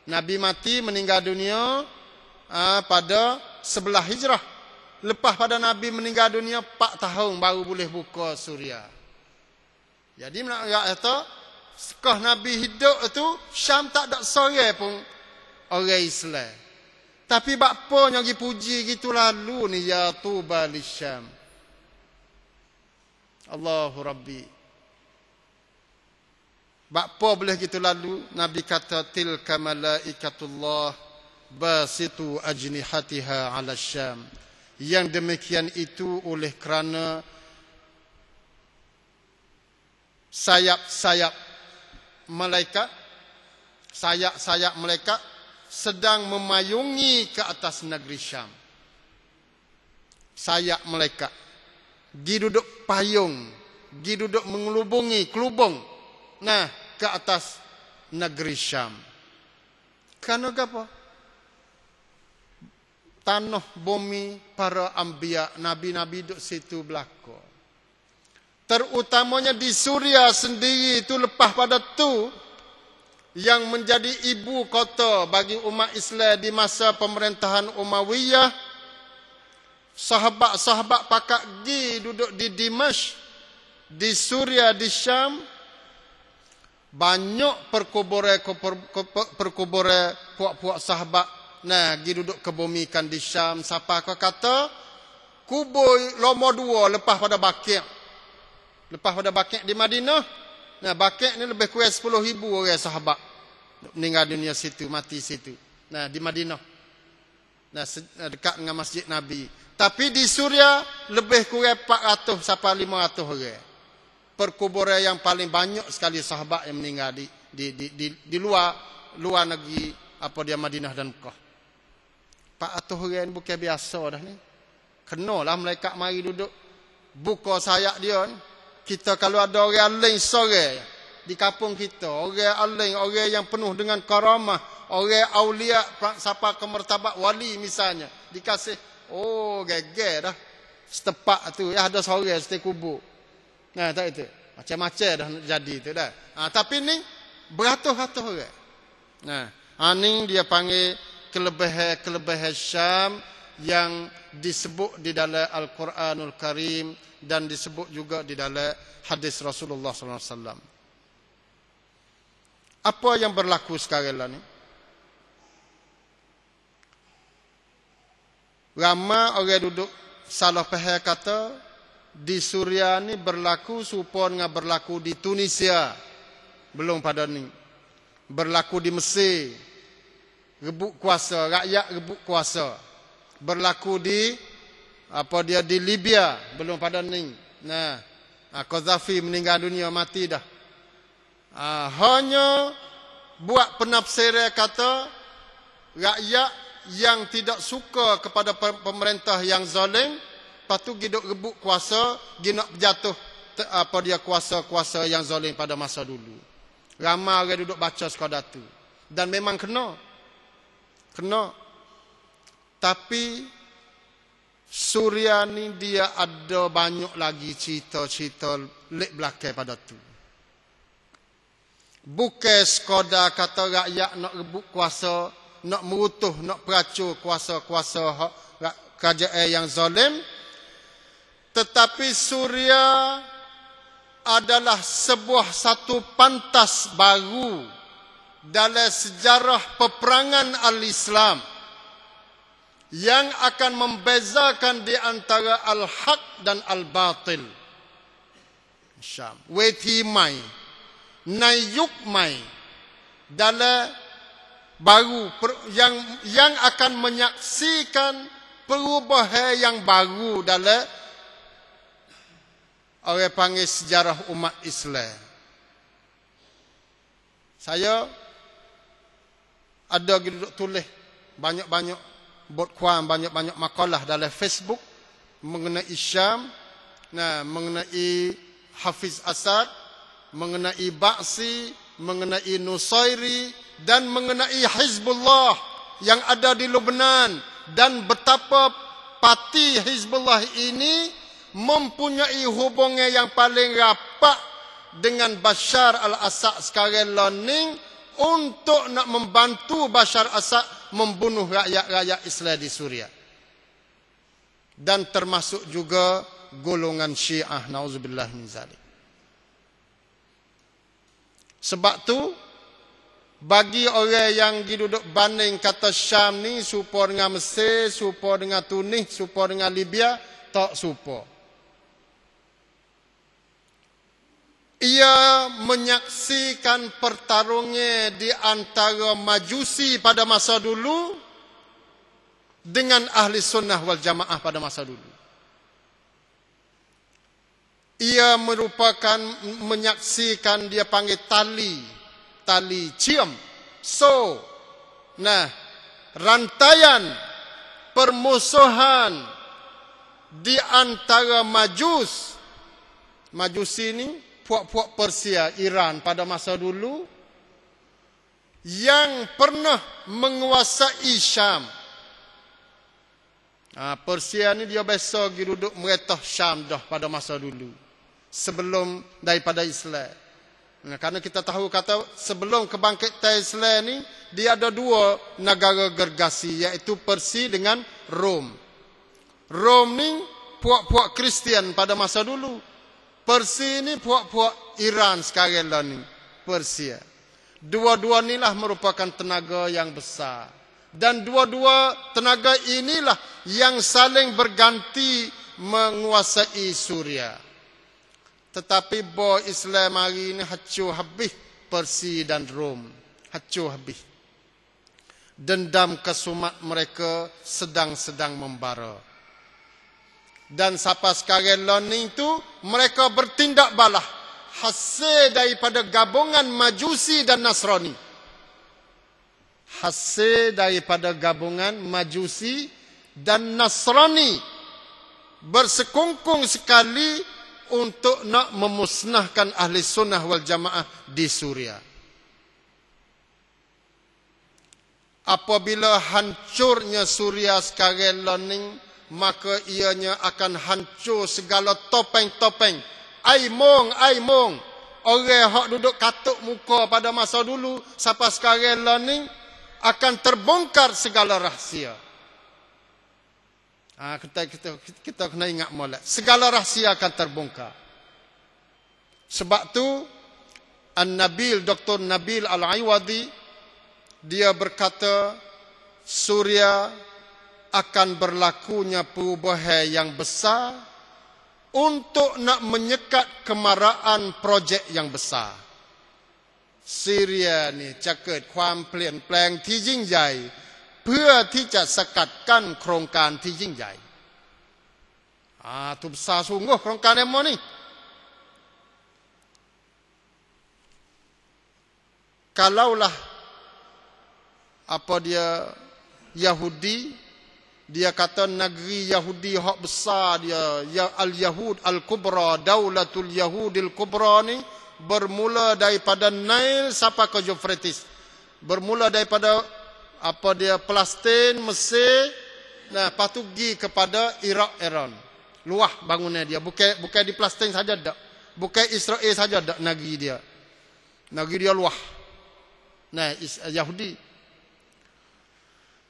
Nabi mati meninggal dunia pada 11 Hijrah. Lepas pada Nabi meninggal dunia 4 tahun baru boleh buka Suria. Jadi nak kata sekah Nabi hidup tu Syam tak ada sore pun orang Islam. Tapi bakpo yang dipuji gitu lalu ni ya tuba lisyam. Allahu Rabbi. Bakpo boleh gitu lalu Nabi kata tilka malaikatullah basitu ajnihatiha ala Syam. Yang demikian itu oleh kerana sayap-sayap malaikat, sayap-sayap malaikat sedang memayungi ke atas negeri Syam. Sayap malaikat diduduk payung, diduduk mengelubungi kelubung nah ke atas negeri Syam. Kerana apa? Tanah bumi para anbiya, nabi-nabi duduk situ belaka. Terutamanya di Suria sendiri itu lepas pada tu yang menjadi ibu kota bagi umat Islam di masa pemerintahan Umayyah. Sahabat-sahabat pakak gi duduk di Dimashq, di Suria, di Syam. Banyak perkuburan puak-puak sahabat nah gi duduk kebumikan di Syam. Siapa kau kata kubur nomor 2 lepas pada Baqi'. Lepas pada Baqi' di Madinah. Nah, Baqi' ni lebih kurang 10,000 orang sahabat meninggal dunia situ, mati situ. Nah, di Madinah. Nah, dekat dengan Masjid Nabi. Tapi di Suria lebih kurang 400 sampai 500 orang. Perkuburan yang paling banyak sekali sahabat yang meninggal di luar negeri apa dia Madinah dan Mekah. 400 orang bukan biasa dah ni. Kenalah malaikat mari duduk buka sayap dia ni. Kita kalau ada orang alim sore di kampung kita, orang alim, orang yang penuh dengan karamah, orang aulia sampai ke martabat wali misalnya, dikasih geger dah setepak tu ya, ada sore setiap kubur. Nah, tak itu. Macam-macam dah jadi tu dah. Tapi ni beratus-ratus orang. Nah, ni dia panggil kelebihan Syam yang disebut di dalam Al-Quranul Karim dan disebut juga di dalam hadis Rasulullah SAW. Apa yang berlaku sekarang ni? Ramai orang duduk salah faham kata di Suria ni berlaku serupa dengan berlaku di Tunisia. Belum pada ni. Berlaku di Mesir. Rebut kuasa, rakyat rebut kuasa. Berlaku di di Libya, belum pada ni. Nah, Qaddafi meninggal dunia, mati dah. Hanya buat penafsiran kata rakyat yang tidak suka kepada pemerintah yang zalim, lepas tu giduk rebut kuasa, ginak jatuh kuasa-kuasa yang zalim pada masa dulu. Ramai orang duduk baca sekadar tu. Dan memang kena. Tapi Suria ni dia ada banyak lagi cerita-cerita lek belakang pada tu. Bukan sekadar kata rakyat nak rebut kuasa, nak merutuh, nak peracur kuasa-kuasa kerajaan yang zalim. Tetapi Suria adalah sebuah satu pantas baru dalam sejarah peperangan al-Islam yang akan membezakan di antara al-haq dan al-batil. Syam. Weti mai, nayuk mai dalam baru yang akan menyaksikan perubahan yang baru dalam orang panggil sejarah umat Islam. Saya ada duduk tulis banyak-banyak botkuan, banyak-banyak makalah dalam Facebook mengenai Syam, mengenai Hafiz Asad, mengenai Ba'si, mengenai Nusairi dan mengenai Hizbullah yang ada di Lebanon, dan betapa parti Hizbullah ini mempunyai hubungan yang paling rapat dengan Bashar al-Assad sekarang ni untuk nak membantu Bashar al-Assad membunuh rakyat-rakyat Islam di Suria. Dan termasuk juga golongan Syiah, nauzubillah min zalik. Sebab tu bagi orang yang duduk banding kata Syam ni serupa dengan Mesir, serupa dengan Tunis, serupa dengan Libya, tak serupa. Ia menyaksikan pertarungan di antara Majusi pada masa dulu dengan Ahli Sunnah wal Jamaah pada masa dulu. Ia merupakan menyaksikan, dia panggil tali cium. So, rantaian permusuhan di antara Majusi ni, puak-puak Persia, Iran pada masa dulu yang pernah menguasai Syam. Persia ni dia biasa pergi duduk meretah Syam dah pada masa dulu, sebelum daripada Islam. Karena kita tahu kata sebelum kebangkitan Islam ni dia ada dua negara gergasi, iaitu Persia dengan Rom. Rom ni puak-puak Kristian pada masa dulu. Persia ni puak-puak Iran sekarang lah ni, Persia. Dua-dua inilah merupakan tenaga yang besar. Dan dua-dua tenaga inilah yang saling berganti menguasai Suria. Tetapi boh Islam hari ini hancur habis Persia dan Rom. Hancur habis. Dendam kesumat mereka sedang-sedang membara. Dan sampai sekarang learning tu mereka bertindak balah hasil daripada gabungan Majusi dan Nasrani. Hasil daripada gabungan Majusi dan Nasrani bersekongkong sekali untuk nak memusnahkan Ahli Sunnah wal Jamaah di Suria. Apabila hancurnya Suria sekarang learning, maka ianya akan hancur segala topeng-topeng. Aimong. Orang hak duduk katuk muka pada masa dulu sampai sekarang lah ni akan terbongkar segala rahsia. Kita kena ingat molek. Segala rahsia akan terbongkar. Sebab tu An-Nabil, Dr. Nabil Al-Aiwadi, dia berkata Suria akan berlakunya perubahan yang besar untuk nak menyekat kemarahan projek yang besar. Syria ni cakap ความเปลี่ยนแปลงที่ยิ่งใหญ่เพื่อที่จะสกัดกั้นโครงการที่ยิ่งใหญ่tu besar sungguh โครงการdemo ni. Kalaulah apa dia Yahudi, dia kata negeri Yahudi hak besar dia, Al-Yahud Al-Kubra, Daulatul Yahudil Kubra ni bermula daripada Nile sampai ke Euphrates. Bermula daripada apa dia Palestin, Mesir, nah lepas tu pergi kepada Iraq, Iran. Luah bangunan dia, bukan di Palestin saja dak. Bukan Israel saja dak negeri dia. Negeri dia luah. Nah, Yahudi.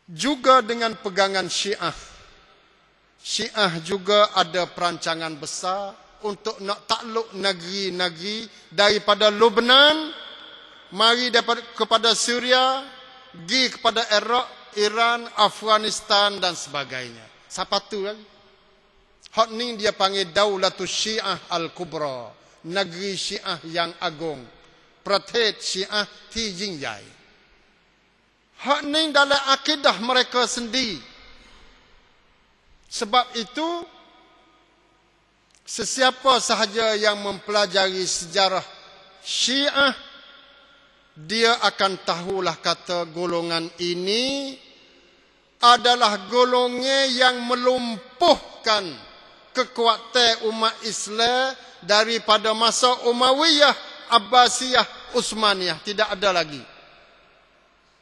Juga dengan pegangan Syiah. Syiah juga ada perancangan besar untuk nak takluk negeri-negeri daripada Lebanon, mari kepada Syria, pergi kepada Iraq, Iran, Afghanistan dan sebagainya. Siapa tu lagi? Hak ni dia panggil Daulatul Syiah Al-Kubra, negeri Syiah yang agung. Pratet Syiah Ti Jingjai. Hak ni dalam akidah mereka sendiri. Sebab itu sesiapa sahaja yang mempelajari sejarah Syiah, dia akan tahulah kata golongan ini adalah golongan yang melumpuhkan kekuatan umat Islam daripada masa Umayyah, Abbasiyah, Utsmaniyah. Tidak ada lagi.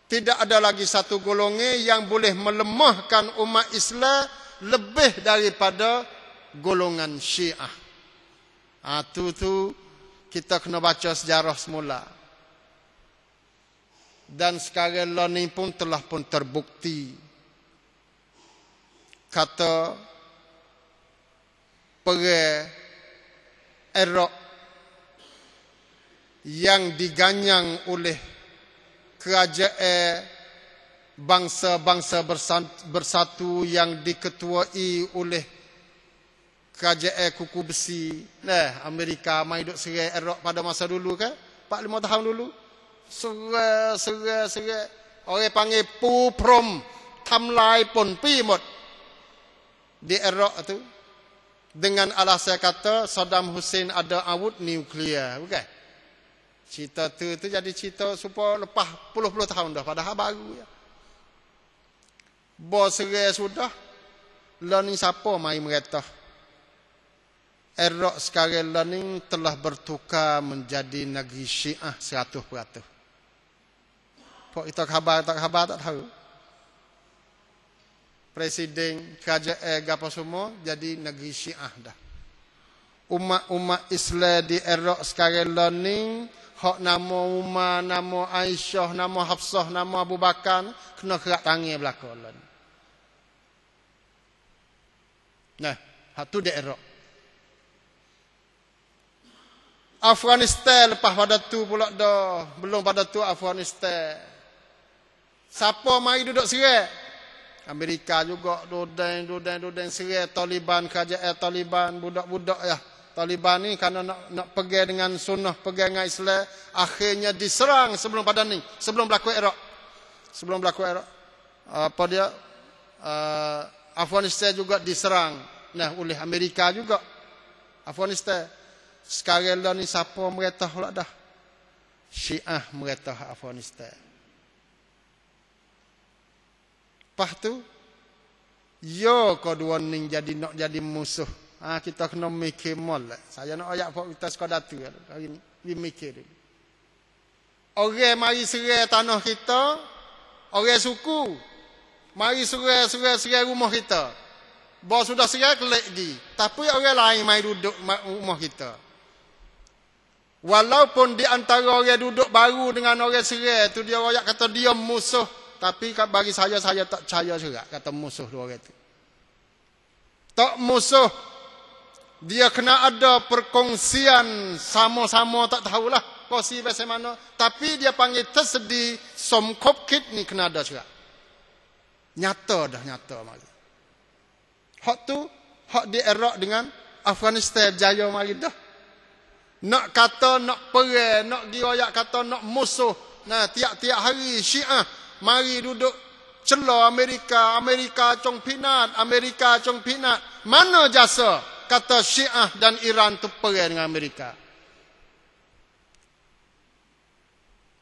Tidak ada lagi satu golongan yang boleh melemahkan umat Islam lebih daripada golongan Syiah. Tu kita kena baca sejarah semula. Dan sekarang ni pun telah pun terbukti. Kata perang Iraq yang diganyang oleh kerajaan bangsa-bangsa bersatu yang diketuai oleh kerajaan kuku besi. Nah, Amerika mai duk serang Iraq pada masa dulu kan? 4-5 tahun dulu. Serang. Orang panggil puprom, ทำลายป่นปี้หมด di Iraq tu. Dengan alasan kata Saddam Hussein ada awut nuklear. Bukan? Cerita tu jadi cerita supaya lepas puluh-puluh tahun dah. Padahal baru ya. Bos serai sudah. Learning siapa mai merata. Iraq sekarang learning telah bertukar menjadi negeri Syiah 100%. Pok kita khabar tak tahu. Presiden kerajaan apa semua jadi negeri Syiah dah. Umat Islam di Iraq sekarang learning hak nama Umar, nama Aisyah, nama Hafsah, nama Abu Bakar kena kerak tangan belakang. Nah, hak tu di Iraq. Afghanistan lepas pada tu pula dah. Belum pada tu Afghanistan. Siapa mari duduk serai? Amerika juga duduk serai Taliban, kerajaan Taliban, budak-budak ya. Taliban ni kerana nak pegang dengan sunnah, pegang dengan Islam, akhirnya diserang sebelum pada ni, sebelum berlaku Iraq. Apa dia? Afghanistan juga diserang. Nah, oleh Amerika juga. Afghanistan. Sekarang lah ni siapa meretah pula dah? Syiah meretah Afghanistan. Lepas tu, yo kedua ni nak jadi musuh. Kita kena mikir molek. Saya nak ayat pok kita sekadar tu hari ni. We mikir dia. Orang mari serai tanah kita, orang suku mari serai rumah kita. Bos sudah serai kelek di. Tapi orang lain mari duduk rumah kita. Walaupun di antara orang duduk baru dengan orang serai tu dia royak kata dia musuh, tapi bagi saya tak percaya juga kata musuh dua orang tu. tak musuh. Dia kena ada perkongsian sama-sama, tak tahulah kongsi bahasa mana. Tapi dia panggil tersedi somkop kit ni kena ada juga. Nyata mari. Hak tu, hak dierak dengan Afghanistan berjaya mari dah. Nak kata, nak perang, nak dioyak kata, nak musuh. Nah, tiap-tiap hari Syiah mari duduk celah Amerika, Amerika cong pinat, Amerika cong pinat. Mana jasa kata Syiah dan Iran tu perang dengan Amerika?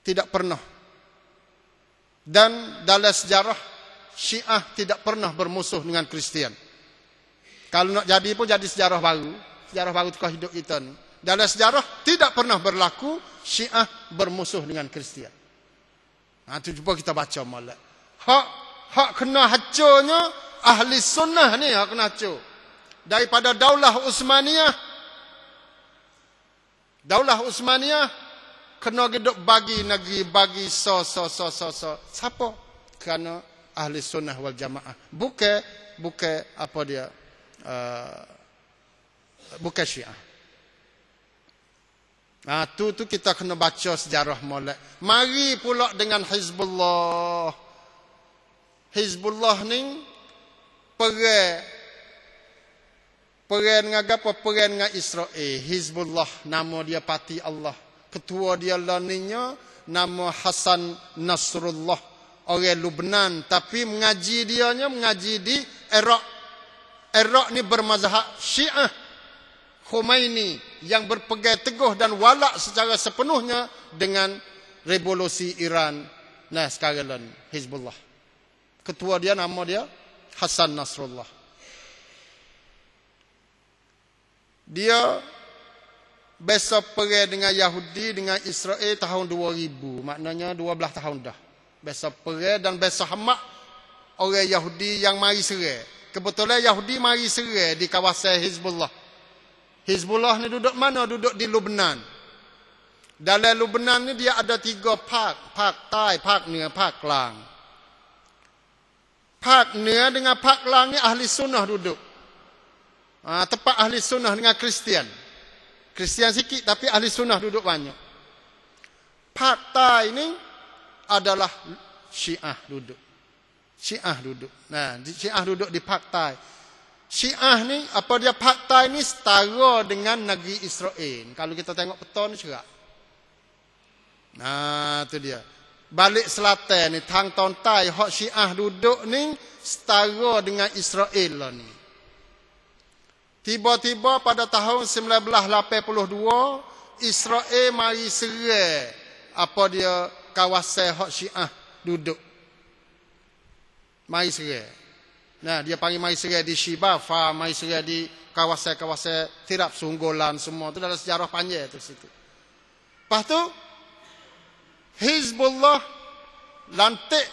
Tidak pernah. Dan dalam sejarah Syiah tidak pernah bermusuh dengan Kristian. Kalau nak jadi pun jadi sejarah baru. Sejarah baru tukar hidup kita ni. Dalam sejarah tidak pernah berlaku Syiah bermusuh dengan Kristian. Nah, tu cuba kita baca molek. Hak kena hancurnya ahli sunnah ni, hak kena hancur. Daripada Daulah Uthmaniyah. Daulah Uthmaniyah kena hidup bagi negeri, bagi siapa? Kerana ahli sunnah wal jamaah. Bukan apa dia? Bukan Syiah. Nah, tu kita kena baca sejarah molek. Mari pula dengan Hizbullah. Hizbullah ni perang dengan apa? Perang dengan Israel. Hizbullah nama dia Parti Allah. Ketua dia laninya nama Hasan Nasrullah, orang Lebanon, tapi mengaji di Iraq. Iraq ni bermazhab Syiah Khomeini yang berpegang teguh dan walak secara sepenuhnya dengan revolusi Iran. Nah, sekarang ni Hizbullah. Ketua dia nama dia Hasan Nasrullah. Dia besok perang dengan Yahudi dengan Israel tahun 2000. Maknanya 12 tahun dah. Besok perang dan besok hamak orang Yahudi yang mari serai. Kebetulan Yahudi mari serai di kawasan Hizbullah. Hizbullah ni duduk mana? Duduk di Lebanon. Dalam Lebanon ni dia ada 3 park. Park Tai, Park Nea, Park Lang. Park Nea dengan Park Lang ni ahli sunnah duduk. Tempat ahli sunnah dengan Kristian. Kristian sikit tapi ahli sunnah duduk banyak. Park Tai ni adalah Syiah duduk. Syiah duduk. Nah, Syiah duduk di Park Tai. Syiah ni, apa dia Park Tai ni setara dengan negeri Israel. Kalau kita tengok peta ni cerak. Nah, tu dia. Balik selatan ni, Tang Ton Tai, hak Syiah duduk ni setara dengan Israel lah ni. Tiba-tiba pada tahun 1982, Israel mari serai apa dia kawasan hak Syiah duduk. Mari serai. Nah, dia panggil mari serai di Shibafa, mari serai di kawasan-kawasan Tirap Sunggolan semua tu dalam sejarah panjang tu situ. Lepas tu Hizbullah lantik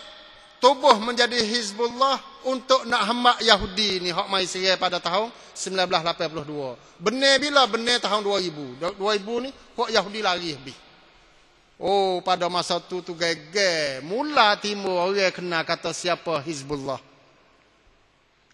tubuh menjadi Hizbullah untuk nak hambak Yahudi ni hak mari serai pada tahun 1982. Benar bila? Benar tahun 2000. 2000 ni hak Yahudi lari habis. Oh, pada masa tu geger. Mula timur orang kenal kata siapa Hizbullah.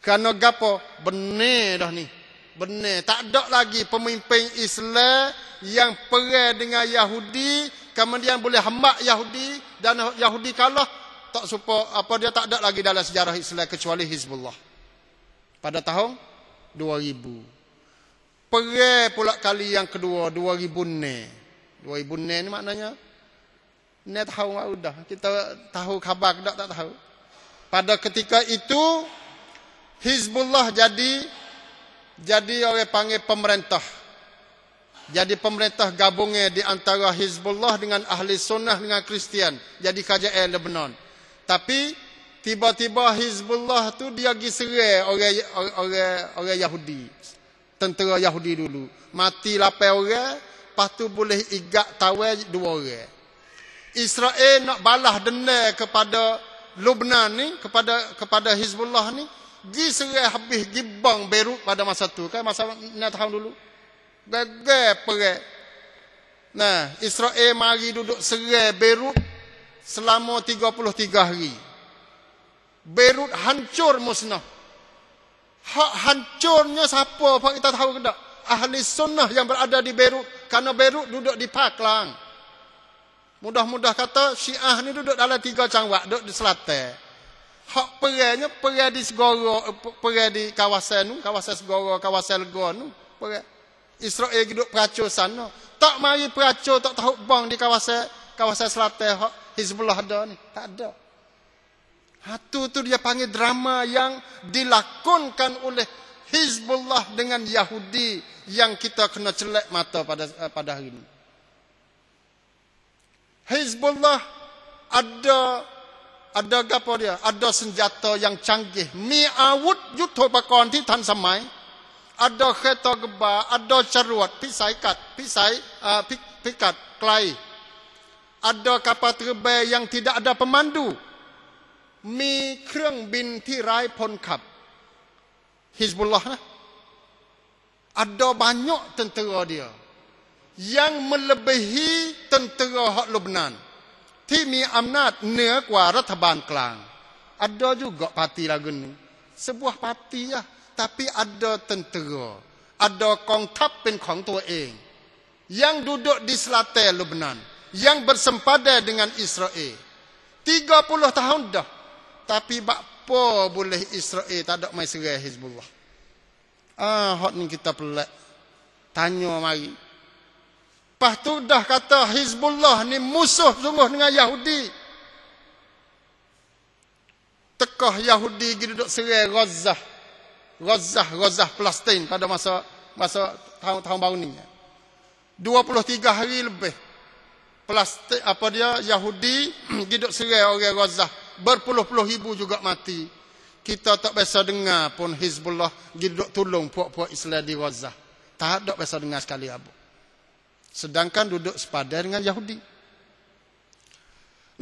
Kerana gapo? Benar dah ni. Benar. Tak ada lagi pemimpin Islam yang perang dengan Yahudi, kemudian boleh hambak Yahudi dan Yahudi kalah. Tak supa apa dia tak ada lagi dalam sejarah Islam kecuali Hizbullah. Pada tahun 2000. Perang pula kali yang kedua 2000 ni maknanya ni tahu dah. Kita tahu khabar tak tahu. Pada ketika itu Hizbullah jadi orang panggil pemerintah. Jadi pemerintah gabungnya di antara Hizbullah dengan ahli sunnah dengan Kristian. Jadi kerajaan Lebanon. Tapi tiba-tiba Hizbullah tu dia pergi serai orang Yahudi. Tentera Yahudi dulu. Mati 8 orang, lepas tu boleh igat tawar 2 orang. Israel nak balas dendam kepada Lebanon ni, kepada Hizbullah ni, gi serai habis gibang Beirut pada masa tu kan, masa nak tahun dulu. Gagal perang. Nah, Israel mari duduk serai Beirut selama 33 hari. Beirut hancur musnah. Hak hancurnya siapa? Pak kita tahu ke tak? Ahli sunnah yang berada di Beirut. Karena Beirut duduk di Paklang. Mudah-mudah kata Syiah ni duduk dalam 3 cangwak, duduk di selatan. Hak perangnya perang di Segoro, perang di kawasan Segoro, kawasan Legon. Israel duduk peracur sana. Tak mari peracur, tak tahu bang di kawasan selatan hak Hizbullah ada ni. Tak ada. Itu dia panggil drama yang dilakonkan oleh Hizbullah dengan Yahudi yang kita kena celak mata pada hari ini. Hizbullah ada apa dia? Ada senjata yang canggih. Mi'awud yudhopakonที่ทันสมัย Ada kereta gebah, ada carut, pisai pikat kelai. Ada kapal terbang yang tidak ada pemandu. มีเครื่องบินที่ไร้พลขับ Hizbullah nah. Ada banyak tentera dia yang melebihi tentera hak Lebanon ที่มีอำนาจเหนือกว่ารัฐบาลกลาง Ada juga parti lagu ni. Sebuah parti lah, tapi ada tentera, ada kongtapเป็นของตัวเอง yang duduk di selatan Lebanon, yang bersempadan dengan Israel 30 tahun dah. Tapi bakpo boleh Israel tak ada mai serang Hizbullah. Hak ni kita pelik. Tanya mari. Lepas tu dah kata Hizbullah ni musuh sungguh dengan Yahudi. Tekah Yahudi pergi duduk serang Gaza Palestin pada masa tahun baru ni. 23 hari lebih. Palestin Yahudi pergi duduk serang orang Gaza. Berpuluh-puluh ribu juga mati. Kita tak biasa dengar pun Hizbullah duduk tolong puak-puak Islam di Gaza. Tak ada biasa dengar sekali abu. Sedangkan duduk sepadan dengan Yahudi.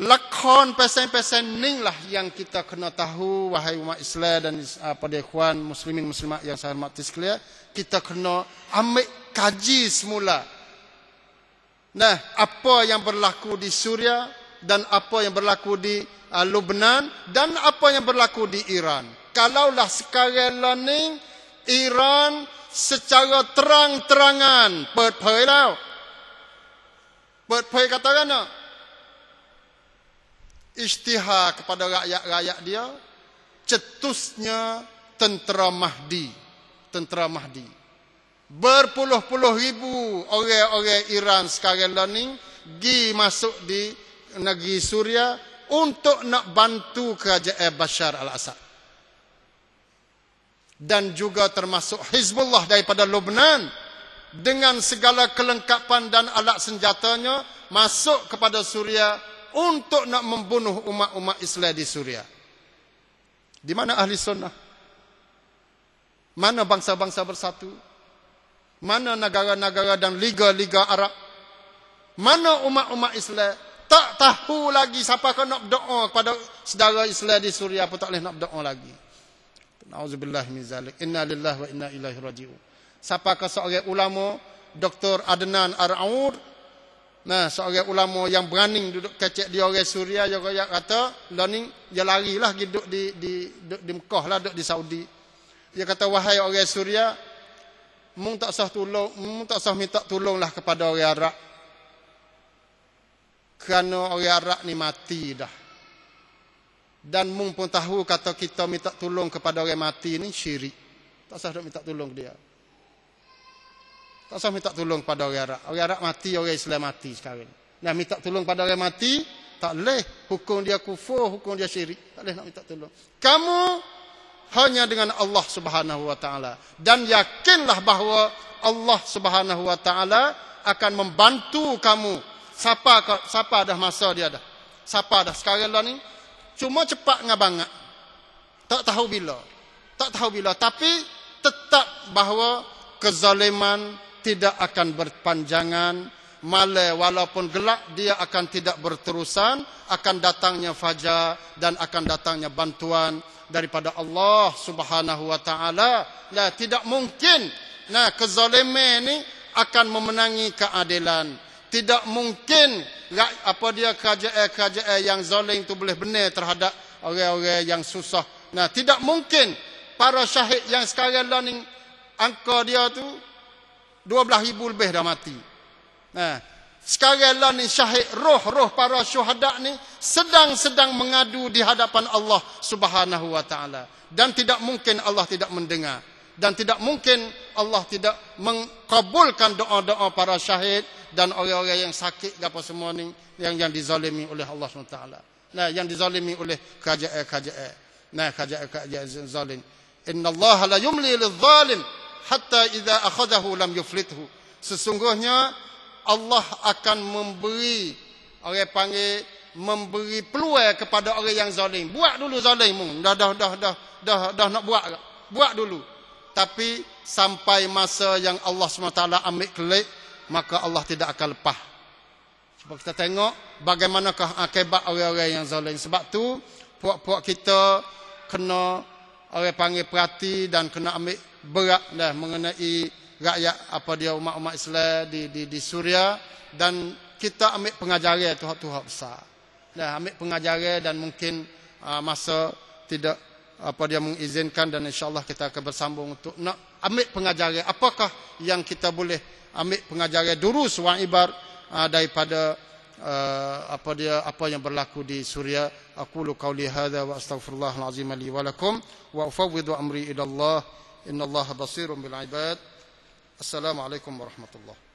Lakon pesen-pesen ning lah yang kita kena tahu, wahai umat Islam dan pada ikhwan muslimin muslimat yang saya hormati sekalian, kita kena ambil kaji semula. Nah, apa yang berlaku di Suria dan apa yang berlaku di Lebanon dan apa yang berlaku di Iran. Kalaulah sekarang ni Iran secara terang-terangan ปิดเผย katakan nak isytihar kepada rakyat-rakyat dia cetusnya tentera Mahdi. Berpuluh-puluh ribu orang-orang Iran sekarang ni pergi masuk di negeri Suria untuk nak bantu kerajaan Bashar al-Assad. Dan juga termasuk Hizbullah daripada Lebanon dengan segala kelengkapan dan alat senjatanya masuk kepada Suria untuk nak membunuh umat-umat Islam di Suria. Di mana ahli sunnah? Mana bangsa-bangsa bersatu? Mana negara-negara dan liga-liga Arab? Mana umat-umat Islam? Tak tahu lagi siapa kau nak berdoa kepada saudara Islam di Suria pun tak boleh nak berdoa lagi. Nauzubillah min zalik. Inna lillahi wa inna ilaihi raji'un. Siapa kau seorang ulama Dr. Adnan Ar-Aur, nah seorang ulama yang berani duduk kecek di orang Suria, dia kata learning dia larilah duduk di Mekah lah, duduk di Saudi. Dia kata wahai orang Suria, mung tak sah minta tolonglah kepada orang Arab. Kerana orang Arab ni mati dah. Dan mung pun tahu kata kita minta tolong kepada orang mati ni syirik. Tak sah minta tolong dia. Tak sah minta tolong kepada orang Arab. Orang Arab mati, orang Islam mati sekarang. Nah, minta tolong pada orang mati, tak boleh. Hukum dia kufur, hukum dia syirik. Tak boleh nak minta tolong. Kamu hanya dengan Allah Subhanahu Wa Taala. Dan yakinlah bahawa Allah Subhanahu Wa Taala akan membantu kamu. Siapa dah masa dia dah. Siapa dah sekarang lah ni. Cuma cepat ngabangat. Tak tahu bila. Tapi tetap bahawa kezaliman tidak akan berpanjangan. Malah walaupun gelap dia akan tidak berterusan. Akan datangnya fajar dan akan datangnya bantuan daripada Allah Subhanahu Wa Taala. Lah tidak mungkin. Nah, kezaliman ni akan memenangi keadilan. Tidak mungkin kerajaan yang zalim itu boleh benar terhadap orang-orang yang susah. Nah, tidak mungkin para syahid yang sekarang lah ni angka dia tu 12,000 lebih dah mati. Nah, sekarang lah ni syahid, roh-roh para syuhada ni sedang mengadu di hadapan Allah Subhanahu wa taala, dan tidak mungkin Allah tidak mendengar, dan tidak mungkin Allah tidak mengkabulkan doa-doa para syahid dan orang-orang yang sakit apa semua ni yang dizalimi oleh Allah SWT. Nah, yang dizalimi oleh kerajaan-kerajaan. Nah, kerajaan-kerajaan zalim. Innallaha la yumli lidh-dhalim hatta idza akhadahu lam yuflithu. Sesungguhnya Allah akan memberi, orang panggil memberi peluang kepada orang yang zalim. Buat dulu zalim, dah nak buat dulu. Tapi sampai masa yang Allah SWT ambil kelik, maka Allah tidak akan lepas. Sebab kita tengok bagaimanakah akibat orang-orang yang zalim. Sebab tu puak-puak kita kena orang panggil perhati dan kena ambil berat dah mengenai rakyat apa dia umat-umat Islam di Suria, dan kita ambil pengajaran Tuhan besar. Dah ambil pengajaran, dan mungkin masa tidak apa dia mengizinkan, dan insyaallah kita akan bersambung untuk nak ambil pengajaran apakah yang kita boleh ambil pengajaran durus wa ibar daripada apa yang berlaku di Suria. Aqulu qauli hadza wa astaghfirullahal azim li wa lakum wa ufawwidu amri ila Allah innallaha basirun bil ibad. Assalamualaikum warahmatullahi